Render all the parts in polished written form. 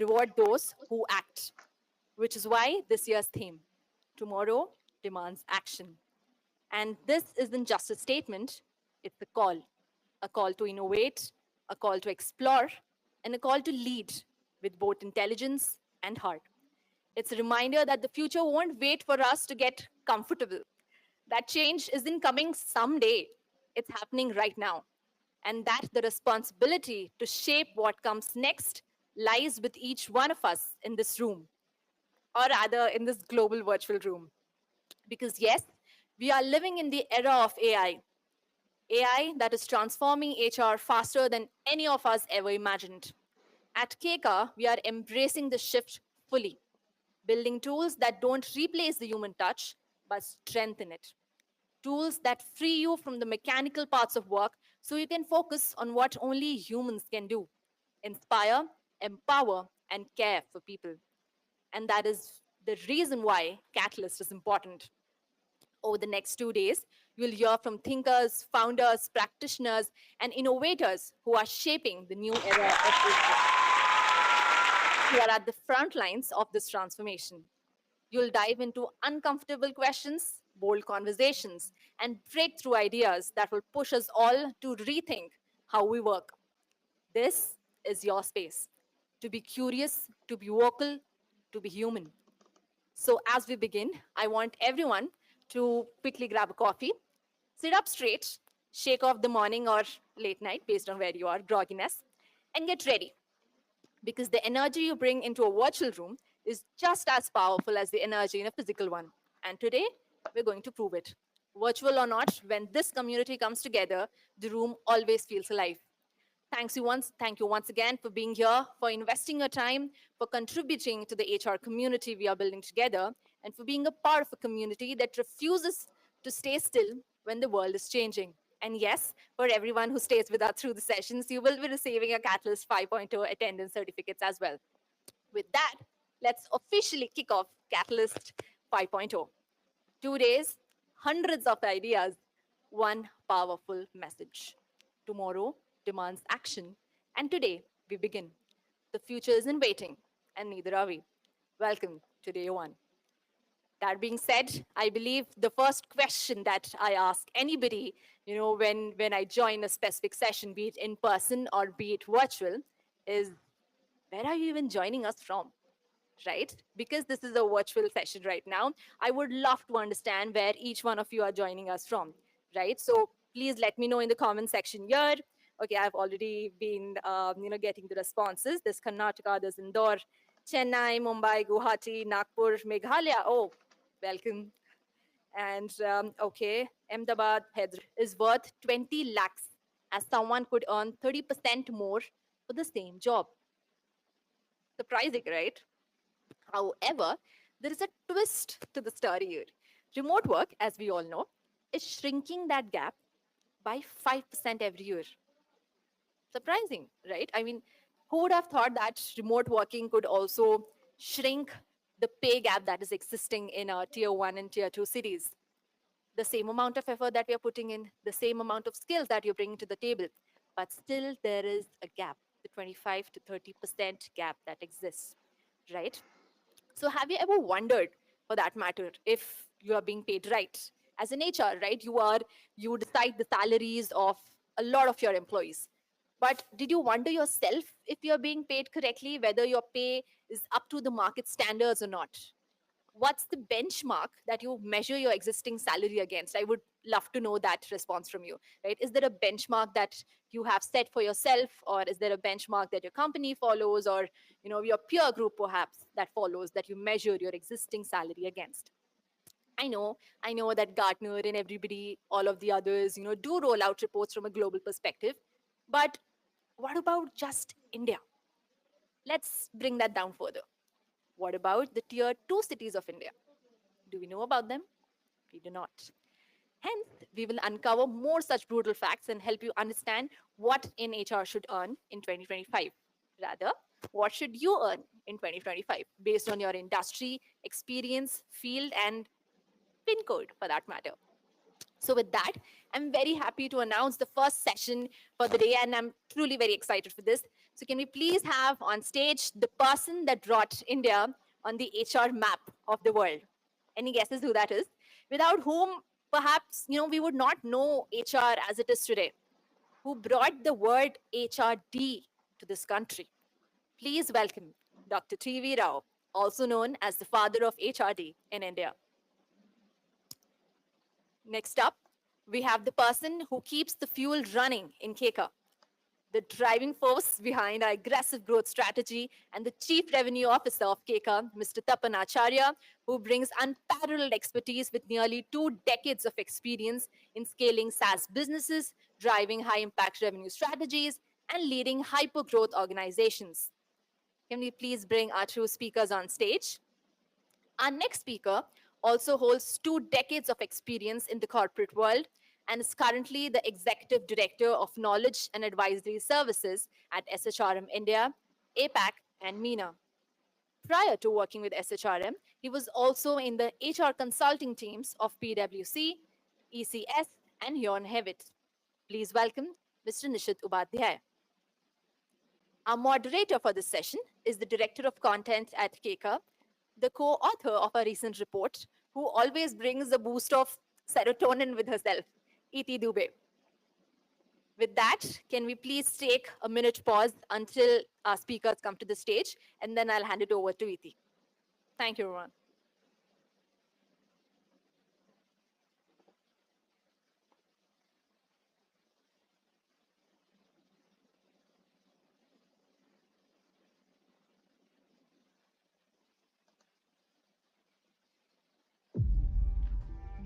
reward those who act, which is why this year's theme, Tomorrow Demands Action. And this isn't just a statement, it's a call to innovate, a call to explore, and a call to lead with both intelligence and heart. It's a reminder that the future won't wait for us to get comfortable. That change isn't coming someday, it's happening right now. And that the responsibility to shape what comes next lies with each one of us in this room, or rather in this global virtual room. Because yes, we are living in the era of AI that is transforming HR faster than any of us ever imagined. At KK, we are embracing the shift fully, building tools that don't replace the human touch, but strengthen it. Tools that free you from the mechanical parts of work so you can focus on what only humans can do: inspire, empower, and care for people. And that is the reason why Catalyst is important. Over the next 2 days, you'll hear from thinkers, founders, practitioners, and innovators who are shaping the new era of HR, who are at the front lines of this transformation. You'll dive into uncomfortable questions, bold conversations, and breakthrough ideas that will push us all to rethink how we work. This is your space to be curious, to be vocal, to be human. So, as we begin, I want everyone to quickly grab a coffee, sit up straight, shake off the morning or late night based on where you are, grogginess, and get ready, because the energy you bring into a virtual room is just as powerful as the energy in a physical one. And today, we're going to prove it. Virtual or not, when this community comes together, the room always feels alive. Thank you once again for being here, for investing your time, for contributing to the HR community we are building together, and for being a part of a community that refuses to stay still when the world is changing. And yes, for everyone who stays with us through the sessions, you will be receiving a Catalyst 5.0 attendance certificates as well. With that, let's officially kick off Catalyst 5.0. 2 days, hundreds of ideas, one powerful message. Tomorrow demands action, and today we begin. The future isn't waiting, and neither are we. Welcome to day one. That being said, I believe the first question that I ask anybody, when I join a specific session, be it in person or be it virtual, is, where are you even joining us from? Right? Because this is a virtual session right now, I would love to understand where each one of you are joining us from, right? So please let me know in the comment section here. Okay, I've already been, getting the responses. There's Karnataka, there's Indore, Chennai, Mumbai, Guwahati, Nagpur, Meghalaya. Oh, welcome. And okay, Ahmedabad, Hyderabad is worth 20 lakhs, as someone could earn 30% more for the same job. Surprising, right? However, there is a twist to the story here. Remote work, as we all know, is shrinking that gap by 5% every year. Surprising, right? I mean, who would have thought that remote working could also shrink the pay gap that is existing in our tier one and tier two cities? The same amount of effort that we are putting in, the same amount of skills that you're bringing to the table, but still there is a gap, the 25 to 30% gap that exists, right? So have you ever wondered, for that matter, if you are being paid right? As an HR, right, you decide the salaries of a lot of your employees. But did you wonder yourself if you're being paid correctly, whether your pay is up to the market standards or not? What's the benchmark that you measure your existing salary against? I would love to know that response from you, right? Is there a benchmark that you have set for yourself, or is there a benchmark that your company follows, or your peer group perhaps that follows, that you measure your existing salary against? I know that Gartner and everybody, all of the others, do roll out reports from a global perspective. But what about just India? Let's bring that down further. What about the tier 2 cities of India? Do we know about them? We do not. Hence, we will uncover more such brutal facts and help you understand what an HR should earn in 2025. Rather, what should you earn in 2025 based on your industry, experience, field, and PIN code for that matter. So with that, I'm very happy to announce the first session for the day, and I'm truly very excited for this. So can we please have on stage the person that brought India on the HR map of the world? Any guesses who that is? Without whom, perhaps, we would not know HR as it is today. Who brought the word HRD to this country? Please welcome Dr. T.V. Rao, also known as the father of HRD in India. Next up, we have the person who keeps the fuel running in KK, the driving force behind our aggressive growth strategy, and the Chief Revenue Officer of KK, Mr. Tapan Acharya, who brings unparalleled expertise with nearly 2 decades of experience in scaling SaaS businesses, driving high-impact revenue strategies, and leading hyper-growth organizations. Can we please bring our two speakers on stage? Our next speaker also holds 2 decades of experience in the corporate world and is currently the Executive Director of Knowledge and Advisory Services at SHRM India, APAC, and MENA. Prior to working with SHRM, he was also in the HR consulting teams of PwC, ECS, and Yon Hewitt. Please welcome Mr. Nishit Upadhyay. Our moderator for this session is the Director of Content at KK, the co-author of a recent report, who always brings a boost of serotonin with herself, Iti Dubey. With that, can we please take a minute pause until our speakers come to the stage, and then I'll hand it over to Iti. Thank you, everyone.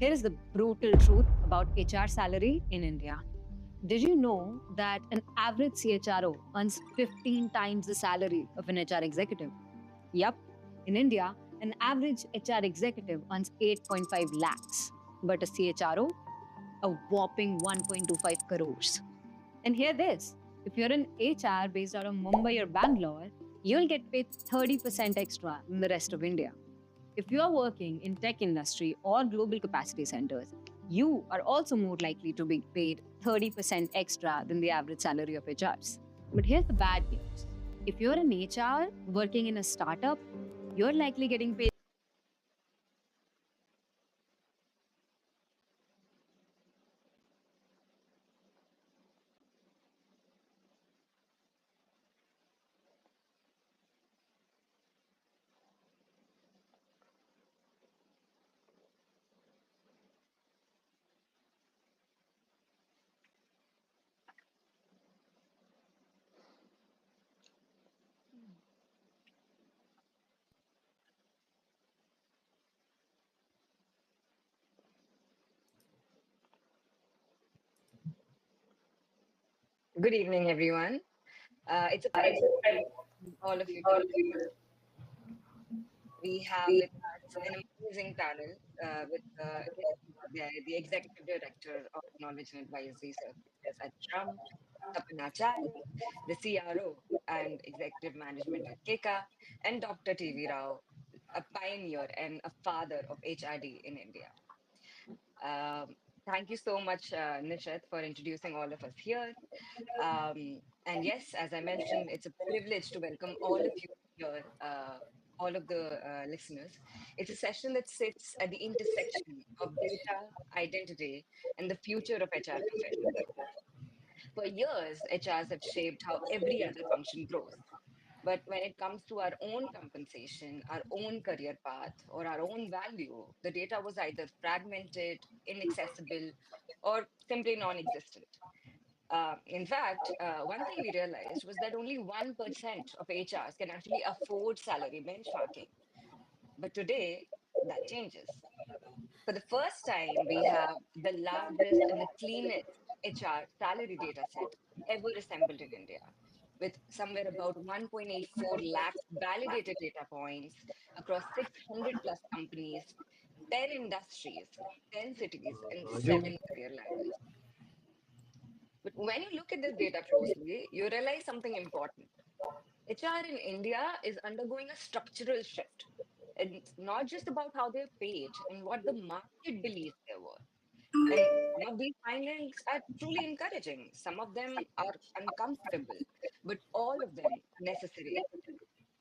Here is the brutal truth about HR salary in India. Did you know that an average CHRO earns 15 times the salary of an HR executive? Yup, in India, an average HR executive earns 8.5 lakhs, but a CHRO, a whopping 1.25 crores. And hear this, if you're an HR based out of Mumbai or Bangalore, you'll get paid 30% extra than the rest of India. If you are working in tech industry or global capacity centers, you are also more likely to be paid 30% extra than the average salary of HRs. But here's the bad news. If you're an HR working in a startup, you're likely getting paid Good evening, everyone. It's a pleasure to meet all of you today. We have with us an amazing panel the Executive Director of Knowledge and Advisory Services at Shram, Tapan Acharya, the CRO and Executive Management at KEKA, and Dr. T.V. Rao, a pioneer and a father of HRD in India. Thank you so much, Nishat, for introducing all of us here. And yes, as I mentioned, it's a privilege to welcome all of you here, all of the listeners. It's a session that sits at the intersection of data, identity, and the future of HR professionals. For years, HRs have shaped how every other function grows. But when it comes to our own compensation, our own career path, or our own value, the data was either fragmented, inaccessible, or simply non existent. In fact, one thing we realized was that only 1% of HRs can actually afford salary benchmarking. But today, that changes. For the first time, we have the largest and the cleanest HR salary data set ever assembled in India, with somewhere about 1.84 lakhs validated data points across 600 plus companies, 10 industries, 10 cities, and 7 career ladders. But when you look at this data closely, you realize something important. HR in India is undergoing a structural shift. It's not just about how they're paid and what the market believes they're worth. And some of these findings are truly encouraging. Some of them are uncomfortable. but all of them necessary.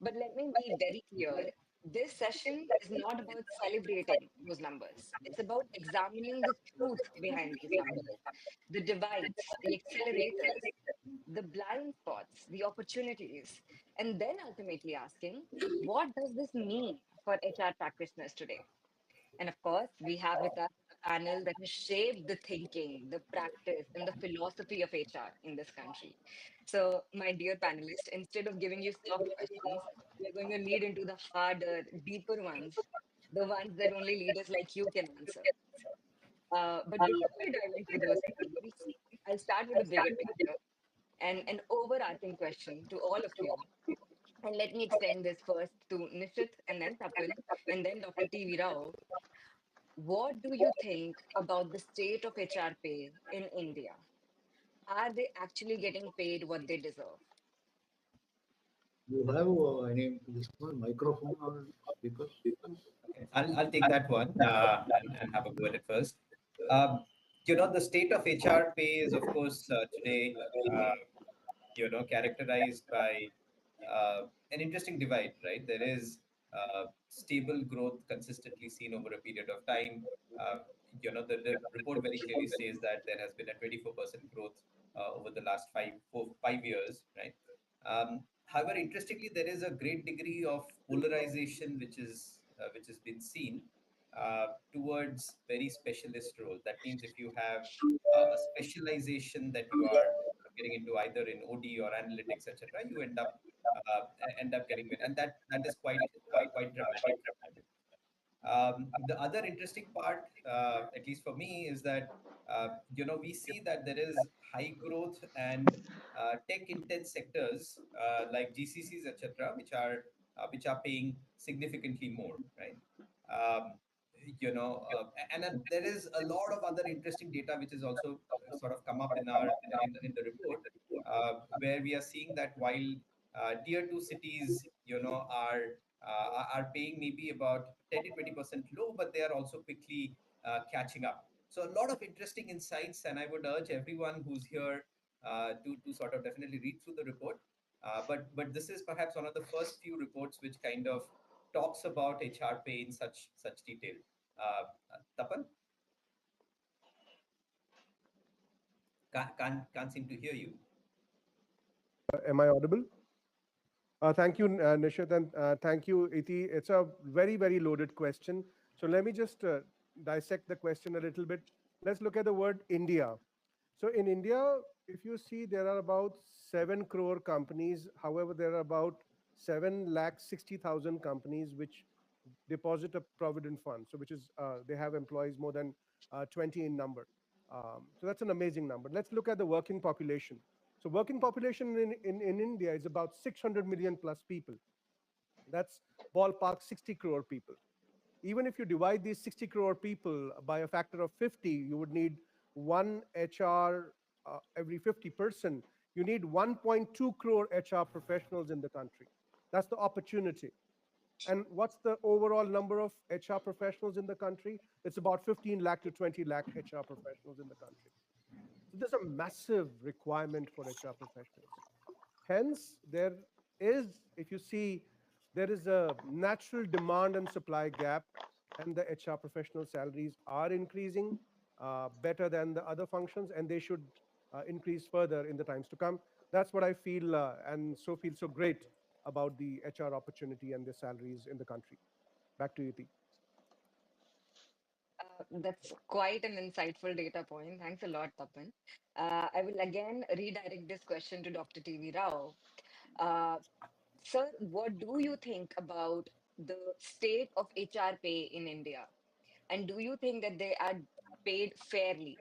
But let me be very clear. This session is not about celebrating those numbers. It's about examining the truth behind these numbers, the divides, the accelerators, the blind spots, the opportunities, and then ultimately asking, what does this mean for HR practitioners today? And of course, we have with us a panel that has shaped the thinking, the practice, and the philosophy of HR in this country. So, my dear panelists, instead of giving you soft questions, we're going to lead into the harder, deeper ones, the ones that only leaders like you can answer. But before we dive into those themes, I'll start with the bigger picture and an overarching question to all of you. And let me extend this first to Nishit and then Tapil and then Dr. T.V. Rao. What do you think about the state of HR pay in India? Are they actually getting paid what they deserve? You have any this one microphone or speaker? Okay, I'll take that one and have a go at it first. The state of HR pay is, of course, today, characterized by an interesting divide, right? There is stable growth consistently seen over a period of time. Uh, the report very clearly says that there has been a 24% growth over the last 5 years, right? However, interestingly, there is a great degree of polarization which has been seen towards very specialist roles. That means if you have a specialization that you are getting into either in OD or analytics, etc., you end up getting it, and that is quite dramatic. The other interesting part, at least for me, is that we see that there is high growth and tech intense sectors like GCCs, etc., which are paying significantly more, right? Um, and then there is a lot of other interesting data which is also sort of come up in the report, where we are seeing that while tier two cities, are paying maybe about 10 to 20% low, but they are also quickly catching up. So a lot of interesting insights, and I would urge everyone who's here to sort of definitely read through the report. But this is perhaps one of the first few reports which kind of talks about HR pay in such detail. Tapan, can't seem to hear you. Am I audible? Thank you, Nishit, and thank you, Iti. It's a very, very loaded question. So let me just dissect the question a little bit. Let's look at the word India. So in India, if you see, there are about 7 crore companies. However, there are about 7,60,000 companies which deposit a provident fund. So which is, they have employees more than 20 in number. So that's an amazing number. Let's look at the working population. So working population in India is about 600 million plus people. That's ballpark 60 crore people. Even if you divide these 60 crore people by a factor of 50, you would need one HR every 50%. You need 1.2 crore HR professionals in the country. That's the opportunity. And what's the overall number of HR professionals in the country? It's about 15 lakh to 20 lakh HR professionals in the country. So there's a massive requirement for HR professionals. Hence, there is, if you see, there is a natural demand and supply gap, and the HR professional salaries are increasing better than the other functions, and they should increase further in the times to come. That's what I feel, and so feel so great about the HR opportunity and the salaries in the country. Back to you, T. That's quite an insightful data point. Thanks a lot, Tapan. I will again redirect this question to Dr. T.V. Rao. Uh, Sir, what do you think about the state of HR pay in India? And do you think that they are paid fairly?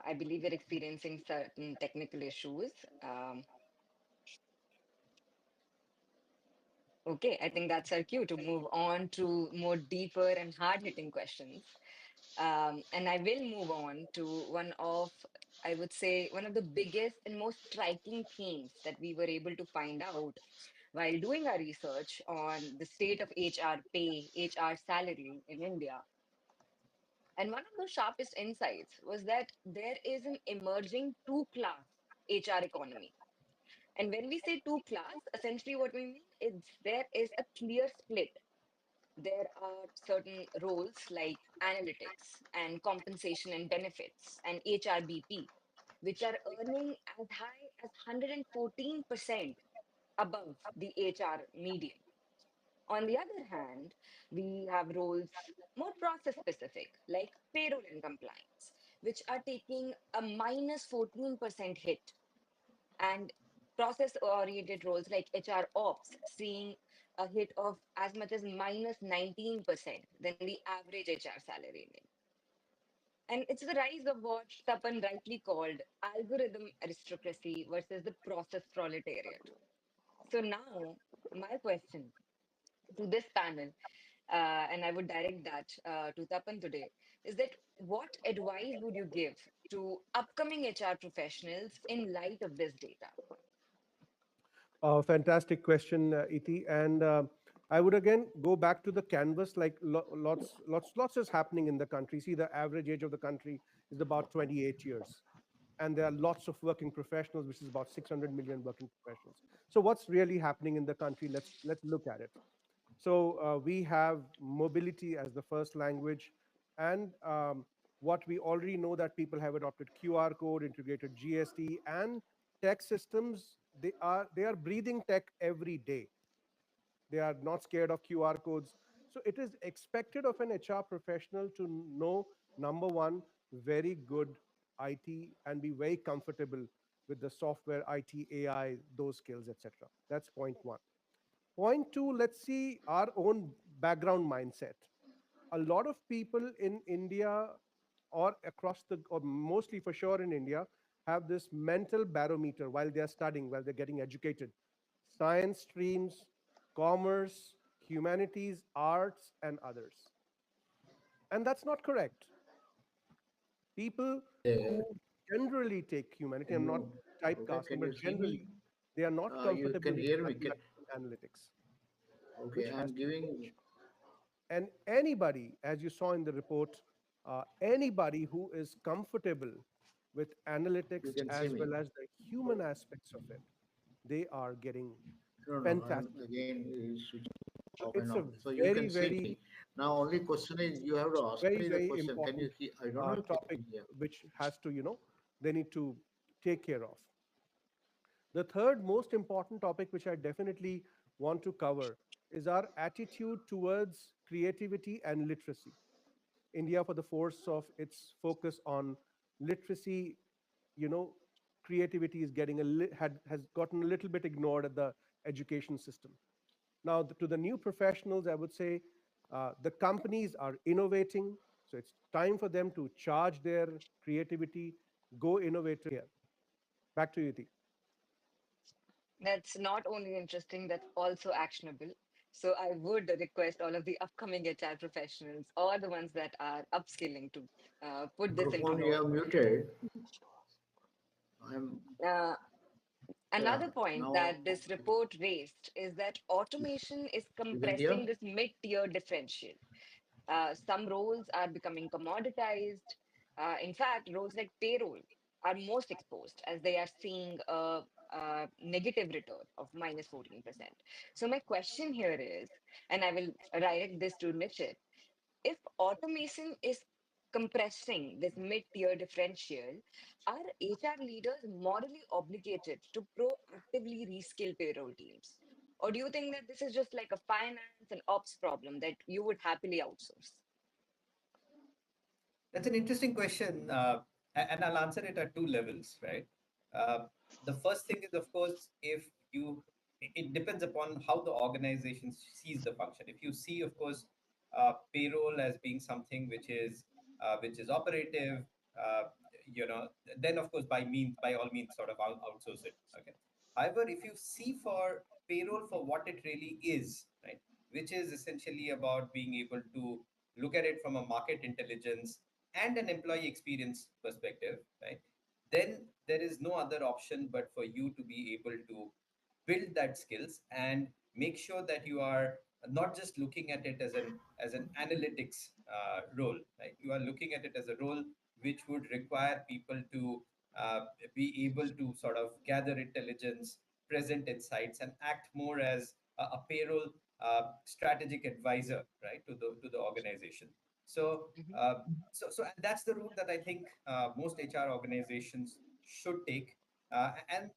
I believe we're experiencing certain technical issues. Um, okay, I think that's our cue to move on to more deeper and hard-hitting questions. And I will move on to one of, I would say, one of the biggest and most striking themes that we were able to find out while doing our research on the state of HR pay, HR salary in India. And one of the sharpest insights was that there is an emerging two class HR economy. And when we say two class, essentially what we mean is there is a clear split. There are certain roles like analytics and compensation and benefits and HRBP, which are earning as high as 114% above the HR median. On the other hand, we have roles more process specific, like payroll and compliance, which are taking a minus 14% hit, and process oriented roles like HR ops seeing a hit of as much as minus 19% than the average HR salary in India. And it's the rise of what Tapan rightly called algorithm aristocracy versus the process proletariat. So now, my question to this panel, and I would direct that to Tapan today, is that what advice would you give to upcoming HR professionals in light of this data? Fantastic question, Iti. And I would again go back to the canvas. Like lots is happening in the country. See, the average age of the country is about 28 years, and there are lots of working professionals, which is about 600 million working professionals. So, what's really happening in the country? Let's look at it. So, we have mobility as the first language, and what we already know that people have adopted QR code, integrated GST, and tech systems. They are breathing tech every day. They are not scared of QR codes. So it is expected of an HR professional to know, number one, very good IT and be very comfortable with the software, IT, AI, those skills, etc. That's point one. Point two, let's see our own background mindset. A lot of people in India or across the, or mostly for sure in India, have this mental barometer while they're studying, while they're getting educated. Science streams, commerce, humanities, arts, and others. And that's not correct. People Uh, who generally take humanity, can I'm not you, okay, typecasting, can but you see me? generally, they are not You comfortable can with hear me. mathematics and analytics, Okay, which has I'm to giving, change. And anybody, as you saw in the report, anybody who is comfortable with you analytics can see as me. well as the human aspects of it, they are getting No, no, I'm fantastic again results. switching So off and it's on. a So you very, can see me. very, Now, only question is you have to ask very, me the very question. Can you important hear? I don't know if you topic can hear. which has to, they need to take care of. The third most important topic, which I definitely want to cover, is our attitude towards creativity and literacy. India, for the force of its focus on literacy, you know, creativity is getting has gotten a little bit ignored at the education system. Now, to the new professionals, I would say the companies are innovating, so it's time for them to charge their creativity, go innovative here. Back to you, Iti. That's not only interesting, that's also actionable. So I would request all of the upcoming HR professionals or the ones that are upskilling to put this into Microphone you note. have muted. I'm, Uh, yeah, Another point now that this report raised is that automation is you can hear? compressing this mid-tier differential. Some roles are becoming commoditized. In fact, roles like payroll are most exposed as they are seeing a negative return of minus 14%. So, my question here is, and I will direct this to Nishit, if automation is compressing this mid-tier differential, are HR leaders morally obligated to proactively reskill payroll teams? Or do you think that this is just like a finance and ops problem that you would happily outsource? That's an interesting question, and I'll answer it at two levels, right? Uh, the first thing is, of course, if you, it depends upon how the organization sees the function. If you see, of course, payroll as being something which is operative, uh, then of course by all means, sort of outsource it. Okay. However, if you see for payroll for what it really is, right, which is essentially about being able to look at it from a market intelligence and an employee experience perspective, right, then there is no other option but for you to be able to build that skills and make sure that you are not just looking at it as an analytics role, right? You are looking at it as a role which would require people to uh, be able to sort of gather intelligence, present insights, and act more as a payroll strategic advisor, right, to the organization. So, Mhm. and that's the route that I think most HR organizations should take. And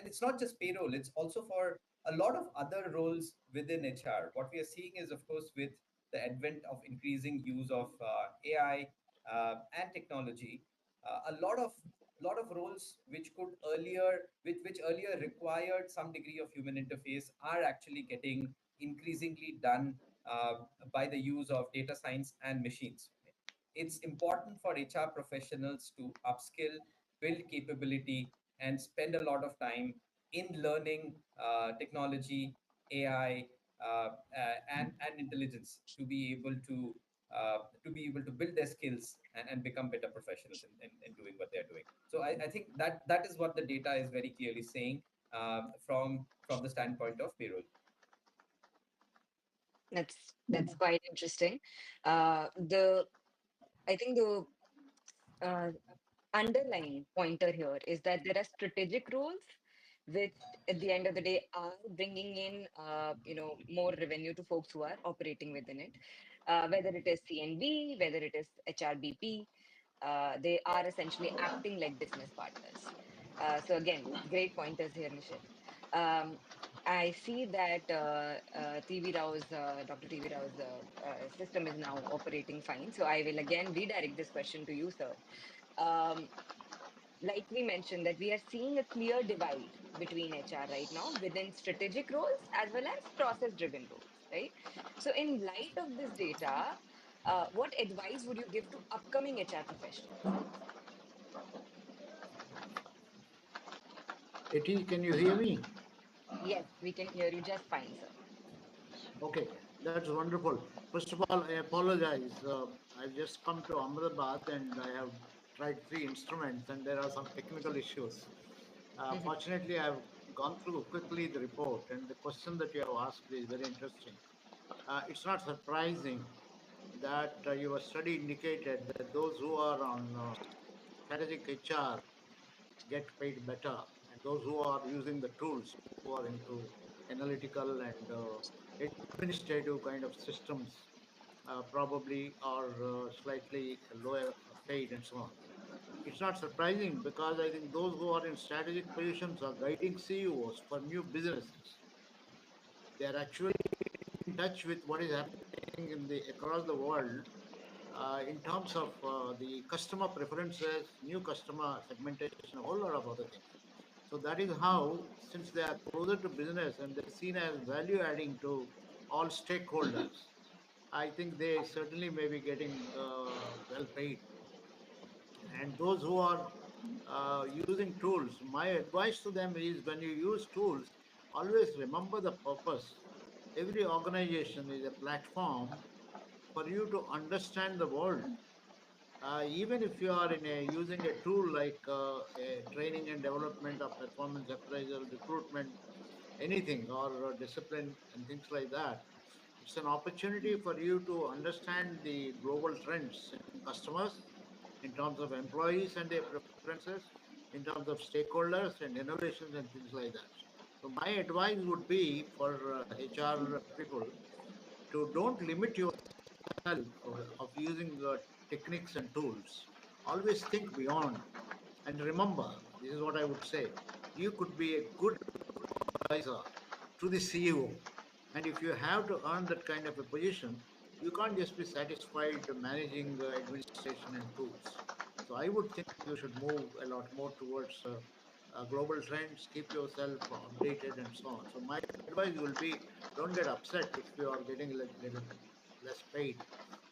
it's not just payroll; it's also for a lot of other roles within HR. What we are seeing is, of course, with the advent of increasing use of AI and technology, a lot of roles which could earlier which earlier required some degree of human interface are actually getting increasingly done uh, by the use of data science and machines. It's important for HR professionals to upskill, build capability, and spend a lot of time in learning technology, AI, and intelligence to be able to build their skills and become better professionals in doing what they're doing. So I think that is what the data is very clearly saying from the standpoint of payroll. That's quite interesting. The I think the uh, underlying pointer here is that there are strategic roles which at the end of the day are bringing in more revenue to folks who are operating within it, whether it is CNB, whether it is HRBP. They are essentially acting like business partners. So again, great pointers here, Nishit. um, I see that Dr. TV Rao's system is now operating fine, so I will again redirect this question to you, sir. um, like we mentioned, that we are seeing a clear divide between HR right now within strategic roles as well as process driven roles, right? So in light of this data, what advice would you give to upcoming HR professionals? Eti, can you hear me? Yes, we can hear you just fine, sir. Okay, that's wonderful. First of all, I apologize. I've just come to Ahmedabad and I have tried three instruments and there are some technical issues. Fortunately, I've gone through quickly the report and the question that you have asked is very interesting. It's not surprising that your study indicated that those who are on strategic HR get paid better, and those who are using the tools, who are into analytical and administrative kind of systems, probably are slightly lower paid and so on. It's not surprising because I think those who are in strategic positions are guiding CEOs for new businesses. They are actually in touch with what is happening in the across the world in terms of the customer preferences, new customer segmentation, a whole lot of other things. So that is how, since they are closer to business and they're seen as value adding to all stakeholders, I think they certainly may be getting well paid. And those who are using tools, my advice to them is when you use tools, always remember the purpose. Every organization is a platform for you to understand the world. Even if you are using a tool like a training and development of performance appraisal, recruitment, anything, or discipline and things like that, it's an opportunity for you to understand the global trends in customers, in terms of employees and their preferences, in terms of stakeholders and innovations and things like that. So my advice would be for HR people to don't limit yourself of using techniques and tools. Always think beyond. And remember, this is what I would say, you could be a good advisor to the CEO. And if you have to earn that kind of a position, you can't just be satisfied managing administration and tools. So I would think you should move a lot more towards global trends, keep yourself updated and so on. So my advice will be don't get upset if you are getting a little less paid.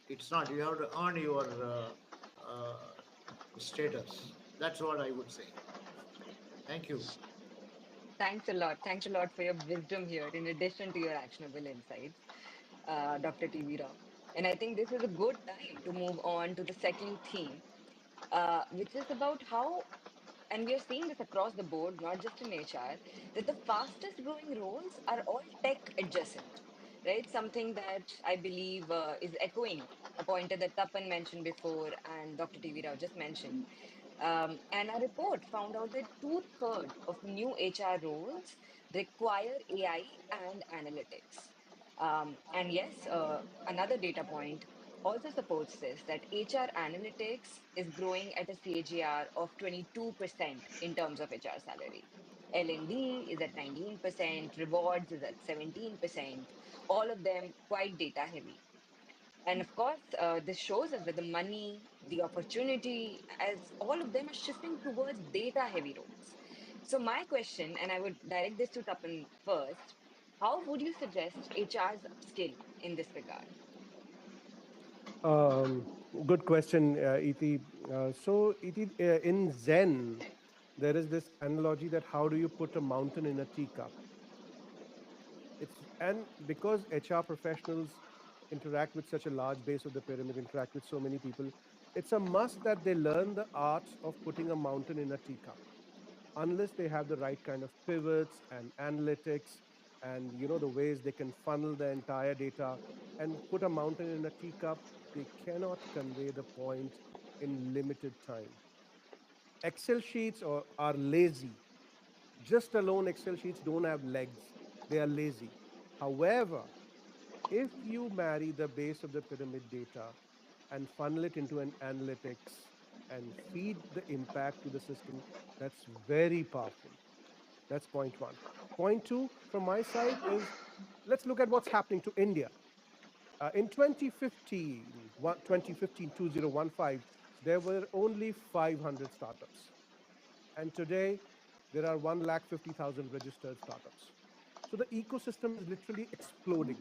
It's not, you have to earn your status. That's what I would say. Thank you. Thanks a lot. Thanks a lot for your wisdom here, in addition to your actionable insights, Dr. TV Rao. And I think this is a good time to move on to the second theme, which is about how, and we are seeing this across the board, not just in HR, that the fastest growing roles are all tech adjacent. right? Something that I believe is echoing a pointer that Tapan mentioned before and Dr. TV Rao just mentioned. And our report found out that two-thirds of new HR roles require AI and analytics. And yes, another data point also supports this, that HR analytics is growing at a CAGR of 22% in terms of HR salary. L&D is at 19%, rewards is at 17%, all of them quite data heavy. And of course, this shows us that the money, the opportunity, as all of them are shifting towards data heavy roles. So, my question, and I would direct this to Tapan first, how would you suggest HR's upskill in this regard? Um, Good question, Et. Et, in Zen, there is this analogy that how do you put a mountain in a teacup? And because HR professionals interact with such a large base of the pyramid, interact with so many people, it's a must that they learn the art of putting a mountain in a teacup. Unless they have the right kind of pivots and analytics and the ways they can funnel the entire data and put a mountain in a teacup, they cannot convey the point in limited time. Excel sheets are lazy. Just alone Excel sheets don't have legs. They are lazy. However, if you marry the base of the pyramid data and funnel it into an analytics and feed the impact to the system, that's very powerful. That's point one. Point two from my side is, let's look at what's happening to India. In 2015, 2015, there were only 500 startups. And today, there are 150,000 registered startups. So the ecosystem is literally exploding.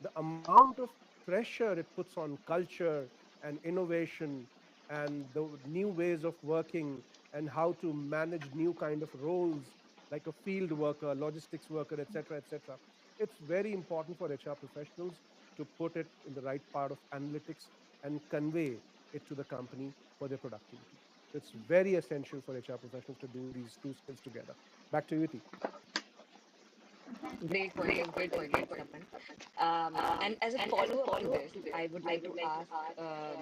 The amount of pressure it puts on culture and innovation and the new ways of working and how to manage new kind of roles like a field worker, logistics worker, etc. It's very important for HR professionals to put it in the right part of analytics and convey it to the company for their productivity. So it's very essential for HR professionals to do these two skills together. Back to you, Iti. Great pointers, Tapan. And as a follow-up to this, I would like to ask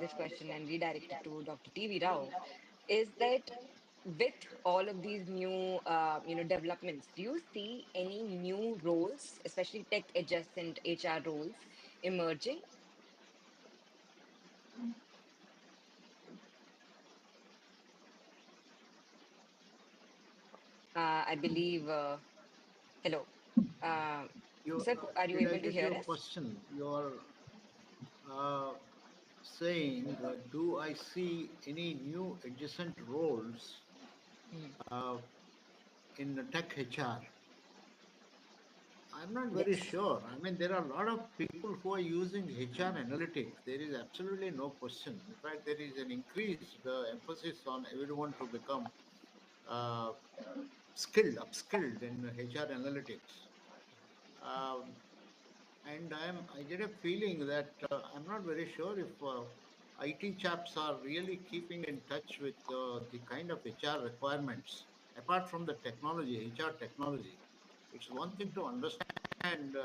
this question and redirect it to Dr. TV Rao. Is that with all of these new, developments, do you see any new roles, especially tech adjacent HR roles, emerging? I believe. Hello, uh, You sir, are you did I able to get hear your us? question? You're uh, saying, do I see any new adjacent roles Hmm. uh, in the tech HR? I'm not very Yes. sure. I mean, there are a lot of people who are using HR analytics. There is absolutely no question. In fact, there is an increased emphasis on everyone to become uh, upskilled in HR analytics. Um, and I get a feeling that I'm not very sure if IT chaps are really keeping in touch with the kind of HR requirements apart from the technology, HR technology. It's one thing to understand,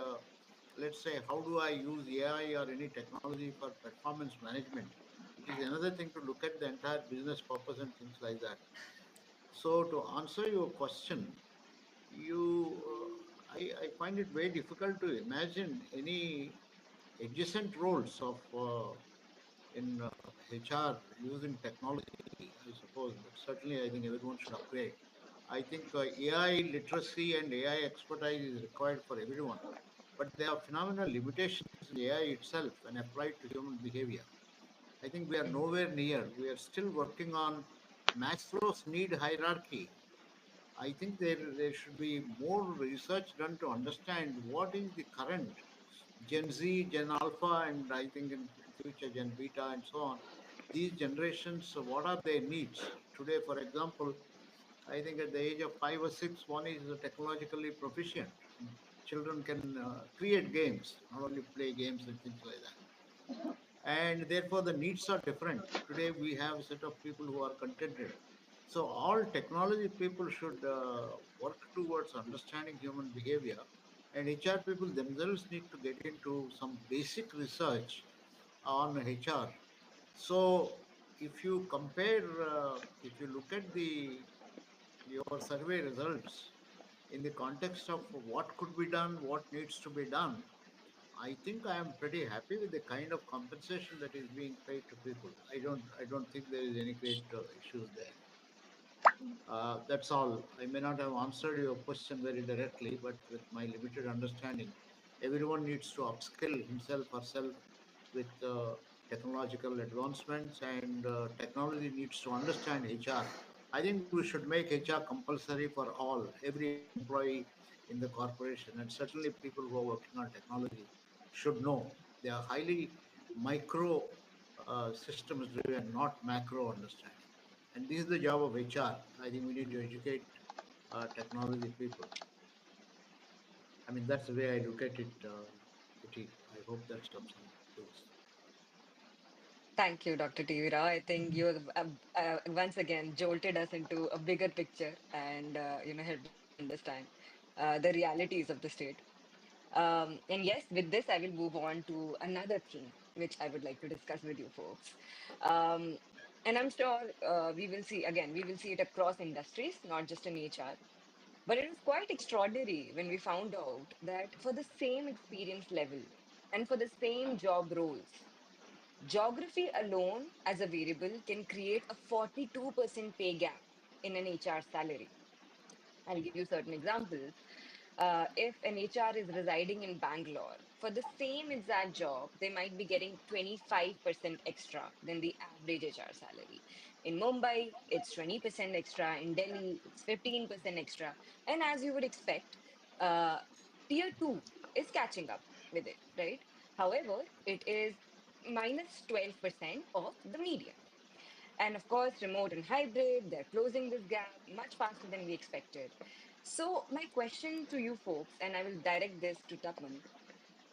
let's say, how do I use AI or any technology for performance management. It is another thing to look at the entire business purpose and things like that. So, to answer your question, I find it very difficult to imagine any adjacent roles of in HR using technology, I suppose, but certainly I think everyone should upgrade. I think AI literacy and AI expertise is required for everyone, but there are phenomenal limitations in AI itself when applied to human behavior. I think we are Mhm. nowhere near. We are still working on Maslow's need hierarchy. I think there should be more research done to understand what is the current Gen Z, Gen Alpha, and I think in future Gen Beta and so on. These generations, what are their needs? Today, for example, I think at the age of 5 or 6, one is technologically proficient. Children can create games, not only play games and things like that. And therefore, the needs are different. Today, we have a set of people who are contented. So, all technology people should work towards understanding human behavior And HR people themselves need to get into some basic research on HR. So if you compare, if you look at your survey results in the context of what could be done, what needs to be done, I think I am pretty happy with the kind of compensation that is being paid to people. I don't think there is any great issues there. That's all. I may not have answered your question very directly, but with my limited understanding, everyone needs to upskill himself, herself with technological advancements, and technology needs to understand HR. I think we should make HR compulsory for all, every employee in the corporation, and certainly people who are working on technology should know. They are highly micro systems driven, not macro understanding. And this is the job of HR. I think we need to educate technology people. I mean, that's the way I look at it, Kitty. I hope that helps some things. Thank you, Dr. Tivira. I think you have once again jolted us into a bigger picture and helped us understand the realities of the state. And yes, with this, I will move on to another theme which I would like to discuss with you folks. Um, and I'm sure we will see it across industries, not just in HR. But it was quite extraordinary when we found out that for the same experience level and for the same job roles, geography alone as a variable can create a 42% pay gap in an HR salary. I'll give you certain examples. If an HR is residing in Bangalore, for the same exact job, they might be getting 25% extra than the average HR salary. In Mumbai, it's 20% extra. In Delhi, it's 15% extra. And as you would expect, uh, tier two is catching up with it, right? However, it is minus 12% of the median. And of course, remote and hybrid, they're closing this gap much faster than we expected. So, my question to you folks, and I will direct this to Tapan,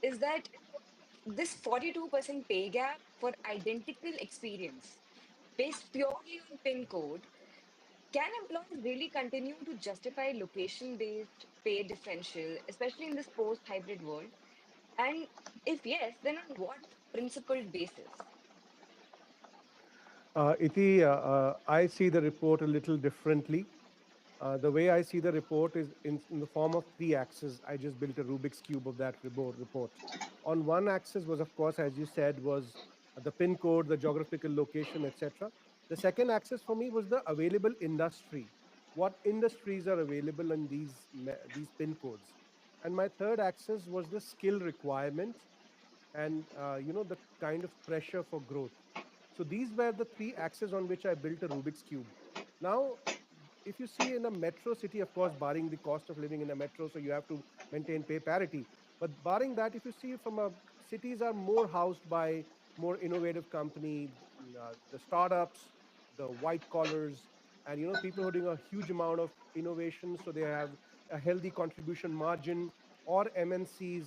is that this 42% pay gap for identical experience based purely on PIN code, can employers really continue to justify location based pay differential, especially in this post hybrid world? And if yes, then on what principled basis? Iti, I see the report a little differently. The way I see the report is in the form of three axes. I just built a Rubik's cube of that report. On one axis was, of course, as you said, was the pin code, the geographical location, etc. The second axis for me was the available industry. What industries are available in these pin codes? And my third axis was the skill requirement and the kind of pressure for growth. So these were the three axes on which I built a Rubik's cube. Now, if you see in a metro city, of course, barring the cost of living in a metro, so you have to maintain pay parity. But barring that, if you see from a cities are more housed by more innovative company, the startups, the white collars, and people who are doing a huge amount of innovation, so they have a healthy contribution margin, or MNCs.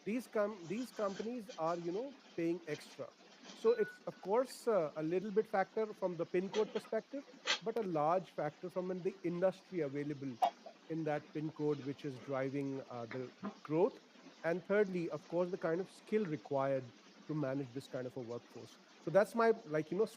These companies are paying extra. So it's of course a little bit factor from the pin code perspective, but a large factor from the industry available in that pin code, which is driving the growth. And thirdly, of course, the kind of skill required to manage this kind of a workforce. So that's my,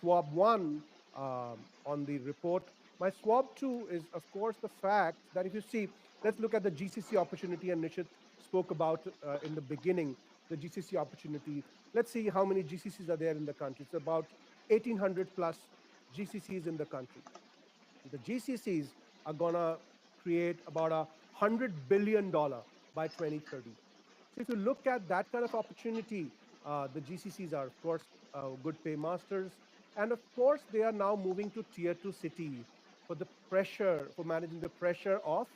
swab one on the report. My swab two is, of course, the fact that if you see, let's look at the GCC opportunity, and Nishit spoke about in the beginning the GCC opportunity. Let's see how many GCCs are there in the country. It's about 1,800 plus GCCs in the country. The GCCs are gonna create about $100 billion by 2030. So if you look at that kind of opportunity, the GCCs are of course good paymasters, and of course they are now moving to tier two cities for the pressure for managing the pressure of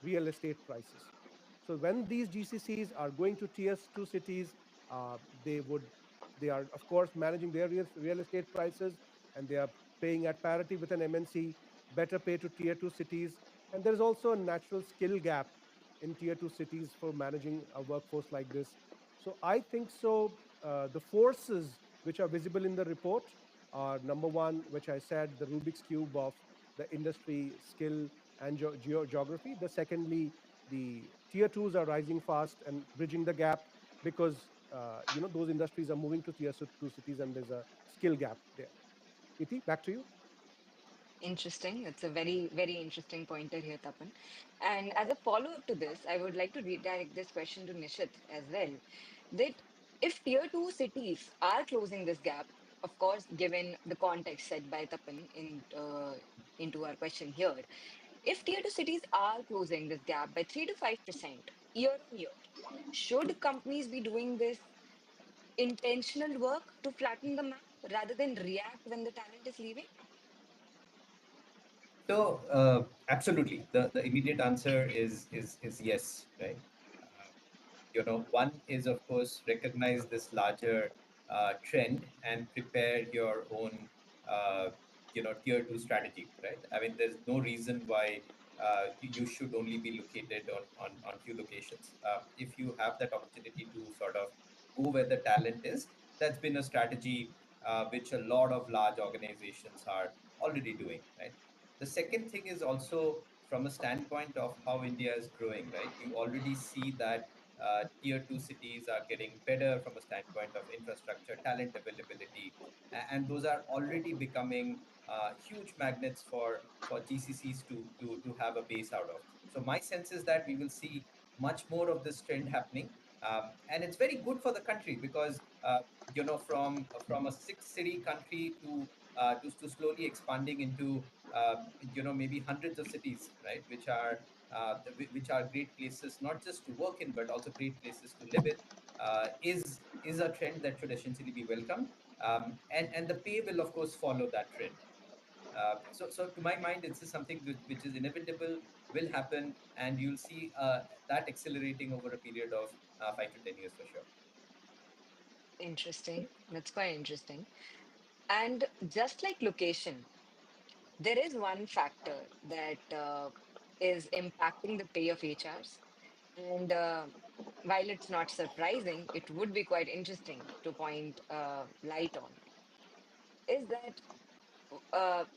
real estate prices. So when these GCCs are going to tier two cities, uh, they would they are of course managing their real estate prices, and they are paying at parity with an MNC, better pay to tier two cities. And there's also a natural skill gap in tier two cities for managing a workforce like this. So I think so. The forces which are visible in the report are number one, which I said, the Rubik's cube of the industry skill and geography. The secondly, the tier twos are rising fast and bridging the gap because those industries are moving to two cities and there's a skill gap there. Iti, back to you. Interesting. It's a very, very interesting pointer here, Tapan. And as a follow-up to this, I would like to redirect this question to Nishit as well. That if tier two cities are closing this gap, of course, given the context set by Tapan into our question here, if tier two cities are closing this gap by 3 to 5% year on year, should companies be doing this intentional work to flatten the map rather than react when the talent is leaving? So absolutely, the immediate answer is yes, right? Uh, One is of course recognize this larger trend and prepare your own tier two strategy, right? I mean, there's no reason why you should only be located on few locations. If you have that opportunity to sort of go where the talent is, that's been a strategy which a lot of large organizations are already doing, right? The second thing is also from a standpoint of how India is growing, right? You already see that tier two cities are getting better from a standpoint of infrastructure, talent availability, and those are already becoming huge magnets for GCCs to have a base out of. So my sense is that we will see much more of this trend happening, and it's very good for the country because from a six city country to slowly expanding into maybe hundreds of cities, right, which are great places not just to work in but also great places to live in, is a trend that should essentially be welcomed, and the pay will of course follow that trend. So to my mind, it's just something which is inevitable, will happen, and you'll see that accelerating over a period of 5 to 10 years for sure. Interesting. That's quite interesting. And just like location, there is one factor that is impacting the pay of HRs. And while it's not surprising, it would be quite interesting to point light on, is that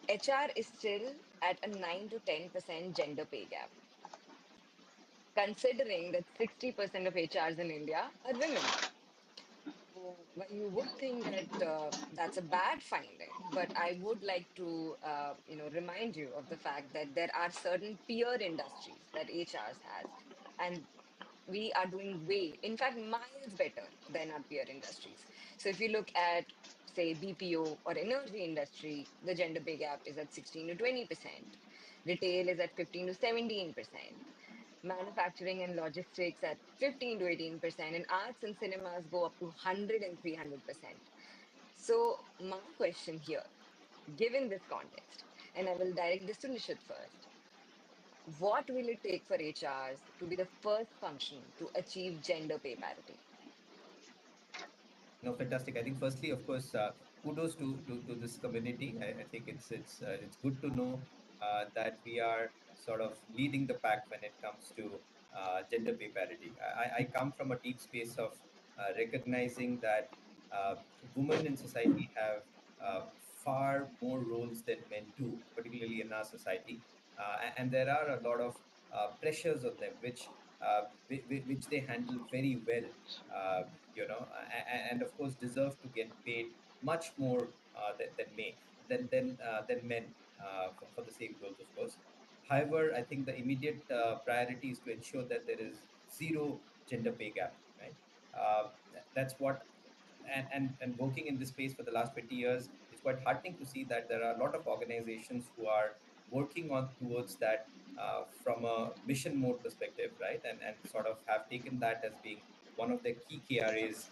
HR is still at a 9 to 10% gender pay gap, considering that 60% of HRs in India are women. Well, you would think that that's a bad finding, but I would like to, remind you of the fact that there are certain peer industries that HRs has, and we are doing way, in fact, miles better than our peer industries. So if you look at, say, BPO or energy industry, the gender pay gap is at 16 to 20%. Retail is at 15 to 17%. Manufacturing and logistics at 15 to 18%. And arts and cinemas go up to 100 and 300%. So my question here, given this context, and I will direct this to Nishit first, what will it take for HRs to be the first function to achieve gender pay parity? No, fantastic. I think firstly, of course, kudos to this community. I think it's good to know that we are sort of leading the pack when it comes to gender pay parity. I come from a deep space of recognizing that uh, women in society have far more roles than men do, particularly in our society, and there are a lot of pressures on them, which they handle very well. Uh, and of course deserve to get paid much more than men for the same roles, of course. However, I think the immediate priority is to ensure that there is zero gender pay gap, right? That's what and working in this space for the last 20 years, it's quite heartening to see that there are a lot of organizations who are working on towards that from a mission mode perspective, right? And sort of have taken that as being one of the key KRAs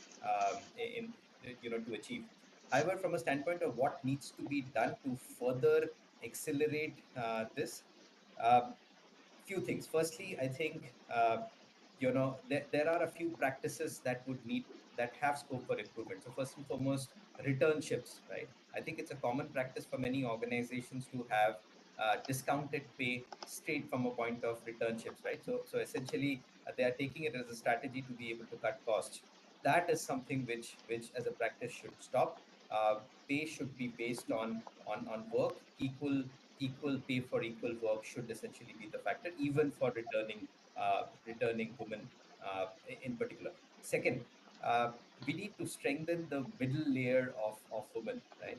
to achieve. However, from a standpoint of what needs to be done to further accelerate this, uh, few things. Firstly, I think there are a few practices that have scope for improvement. So first and foremost, returnships, right? I think it's a common practice for many organizations to have discounted pay straight from a point of returnships, right? So essentially, they are taking it as a strategy to be able to cut costs. That is something which as a practice should stop. Pay should be based on work, equal equal pay for equal work should essentially be the factor, even for returning women in particular. Second, we need to strengthen the middle layer of women, right?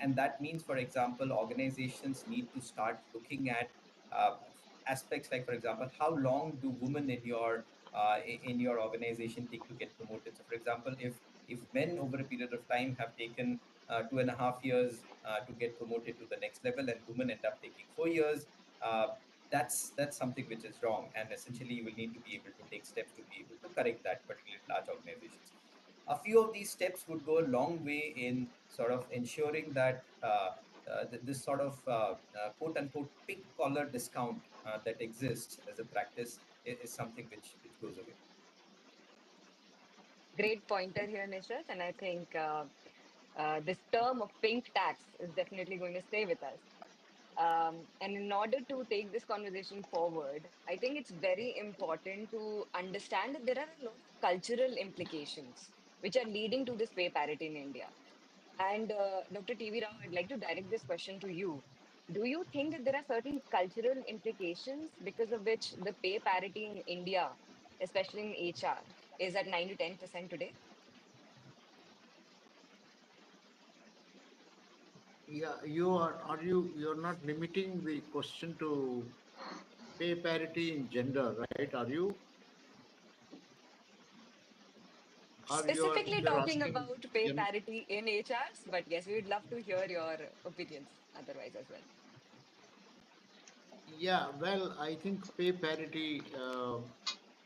And that means, for example, organizations need to start looking at uh, aspects like, for example, how long do women in your organization take to get promoted? So, for example, if men over a period of time have taken 2.5 years to get promoted to the next level, and women end up taking 4 years, uh, that's something which is wrong. And essentially, you will need to be able to take steps to be able to correct that, particularly in large organizations. A few of these steps would go a long way in sort of ensuring that this sort of quote unquote pink collar discount that exists as a practice is something which goes away. Great pointer here, Nishrat. And I think this term of pink tax is definitely going to stay with us. And in order to take this conversation forward, I think it's very important to understand that there are a lot of cultural implications which are leading to this pay parity in India. And Dr. TV Rao, I'd like to direct this question to you. Do you think that there are certain cultural implications because of which the pay parity in India, especially in HR, is at 9 to 10% today? Yeah, you're not limiting the question to pay parity in gender, right? Are you? Or Specifically if you're talking asking about pay gen, parity in HRs, but yes, we would love to hear your opinions otherwise as well. yeah, well, I think pay parity.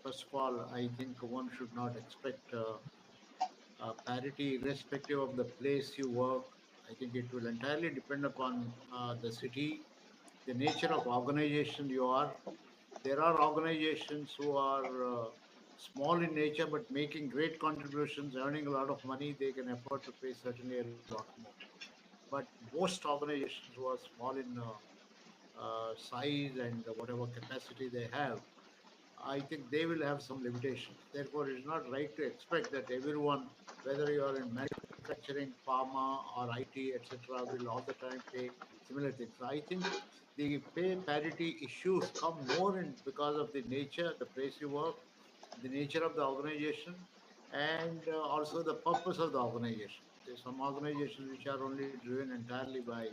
First of all, I think one should not expect parity irrespective of the place you work. I think it will entirely depend upon the city, the nature of organization you are. There are organizations who are small in nature but making great contributions, earning a lot of money. They can afford to pay certainly a lot more. But most organizations who are small in size and whatever capacity they have, I think they will have some limitations. Therefore, it's not right to expect that everyone, whether you are in manufacturing, pharma, or IT, etc., will all the time pay similar things. So I think the pay parity issues come more in because of the nature, the place you work, the nature of the organization, and also the purpose of the organization. There's some organizations which are only driven entirely by